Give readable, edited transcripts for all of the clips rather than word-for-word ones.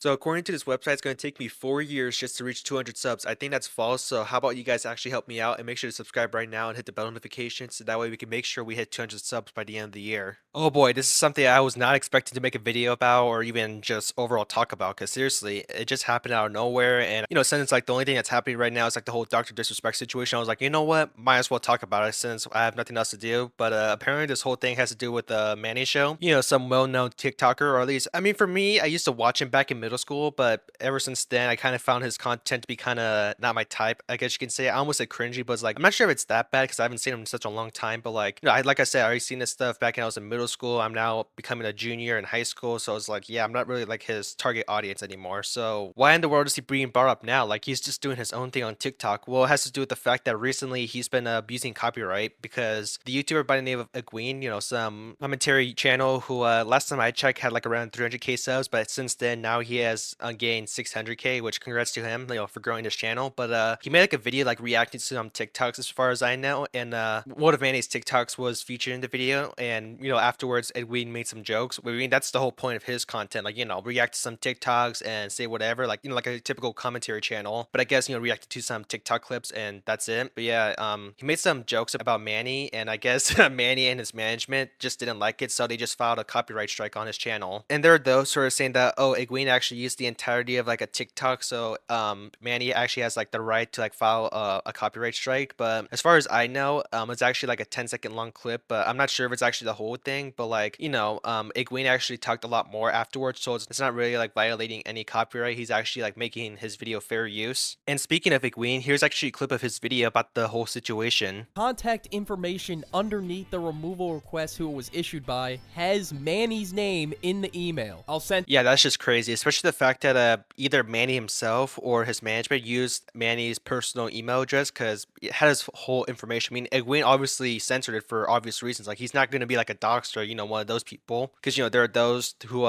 So according to this website, it's going to take me 4 years just to reach 200 subs. I think that's false. So how about you guys actually help me out and make sure to subscribe right now and hit the bell notification so that way we can make sure we hit 200 subs by the end of the year. Oh boy, this is something I was not expecting to make a video about or even just overall talk about because seriously, it just happened out of nowhere. And since like the only thing that's happening right now is like the whole Dr. Disrespect situation, I was like, you know what, might as well talk about it since I have nothing else to do. But apparently this whole thing has to do with the Mannii show. Some well-known TikToker, or at least, I mean, for me, I used to watch him back in middle school, but ever since then, I kind of found his content to be kind of not my type. I guess you can say I almost said cringy, but it's like I'm not sure if it's that bad because I haven't seen him in such a long time. But like, like I said, I already seen this stuff back when I was in middle school. I'm now becoming a junior in high school, so it's like, yeah, I'm not really like his target audience anymore. So why in the world is he being brought up now? Like he's just doing his own thing on TikTok. Well, it has to do with the fact that recently he's been abusing copyright because the YouTuber by the name of Egwene, some commentary channel who last time I checked had like around 300k subs, but since then now he has gained 600k, which congrats to him, for growing his channel. But he made like a video like reacting to some TikToks as far as I know, and one of Manny's TikToks was featured in the video, and afterwards Edwin made some jokes. I mean that's the whole point of his content, like react to some TikToks and say whatever, like like a typical commentary channel. But I guess reacted to some TikTok clips and that's it. But yeah, he made some jokes about Manny, and I guess Manny and his management just didn't like it, so they just filed a copyright strike on his channel. And there are those who are saying that, oh, Egwene actually used the entirety of like a TikTok, so Manny actually has like the right to like file a copyright strike. But as far as I know, it's actually like a 10-second long clip, but I'm not sure if it's actually the whole thing. But like Egwene actually talked a lot more afterwards, so it's not really like violating any copyright. He's actually like making his video fair use. And speaking of Egwene, here's actually a clip of his video about the whole situation. Contact information underneath the removal request who it was issued by has Manny's name in the email. I'll send. Yeah, that's just crazy, especially the fact that either Manny himself or his management used Manny's personal email address because it had his whole information. I mean, Egwene obviously censored it for obvious reasons. Like he's not going to be like a doxer, one of those people, because there are those who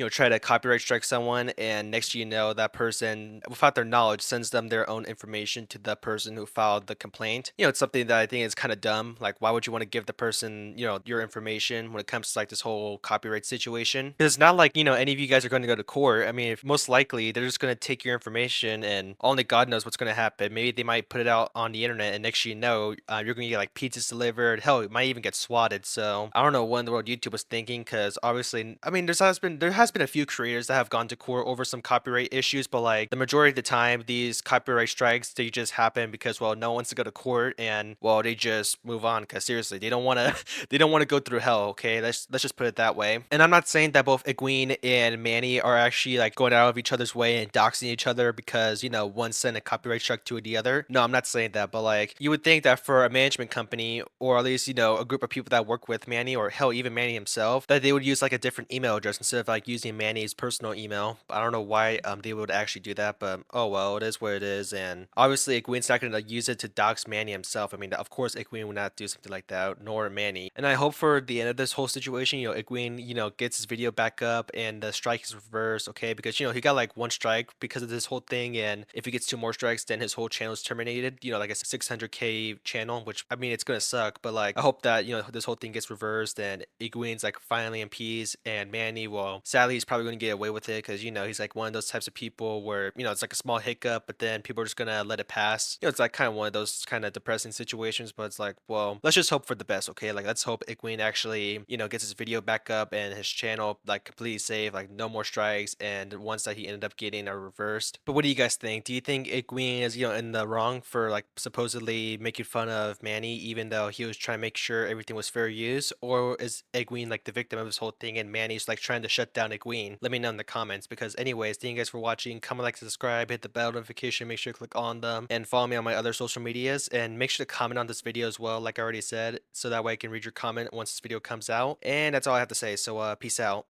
try to copyright strike someone, and next that person without their knowledge sends them their own information to the person who filed the complaint. It's something that I think is kind of dumb. Like, why would you want to give the person your information when it comes to like this whole copyright situation? Because it's not like any of you guys are going to go to court. I mean, if most likely they're just going to take your information, and only God knows what's going to happen. Maybe they might put it out on the internet, and next you're going to get like pizzas delivered. Hell, it might even get swatted. So I don't know what in the world YouTube was thinking, because obviously, I mean, there has been a few creators that have gone to court over some copyright issues, but like the majority of the time, these copyright strikes they just happen because well, no one wants to go to court, and well, they just move on because seriously, they don't want to they don't want to go through hell. Okay, let's just put it that way. And I'm not saying that both Egwene and Manny are actually like going out of each other's way and doxing each other because one sent a copyright strike to the other. No, I'm not saying that, but like you would think that for a management company, or at least a group of people that work with Manny, or hell, even Manny himself, that they would use like a different email address instead of like using Manny's personal email. I don't know why they would actually do that, but oh well, it is what it is. And obviously Egwene's not going to use it to dox Manny himself. I mean, of course Egwene would not do something like that, nor Manny. And I hope for the end of this whole situation, Egwene gets his video back up and the strike is reversed, okay? Because he got like one strike because of this whole thing, and if he gets two more strikes, then his whole channel is terminated. Like a 600k channel, which I mean it's gonna suck, but like I hope that this whole thing gets reversed and Egwene's like finally in peace, and Manny, well, sadly he's probably gonna get away with it because he's like one of those types of people where it's like a small hiccup, but then people are just gonna let it pass. It's like kind of one of those kind of depressing situations, but it's like, well, let's just hope for the best, okay? Like let's hope Egwene actually gets his video back up and his channel like completely safe, like no more strikes, and the ones that he ended up getting are reversed. But what do you guys think? Do you think Egwene is in the wrong for like supposedly making fun of Manny even though he was trying to make sure everything was fair use, or is Egwene like the victim of this whole thing and Manny's like trying to shut down Egwene? Let me know in the comments, because anyways, thank you guys for watching. Comment, like, subscribe, hit the bell notification, make sure to click on them, and follow me on my other social medias, and make sure to comment on this video as well, like I already said, so that way I can read your comment once this video comes out. And that's all I have to say, so peace out.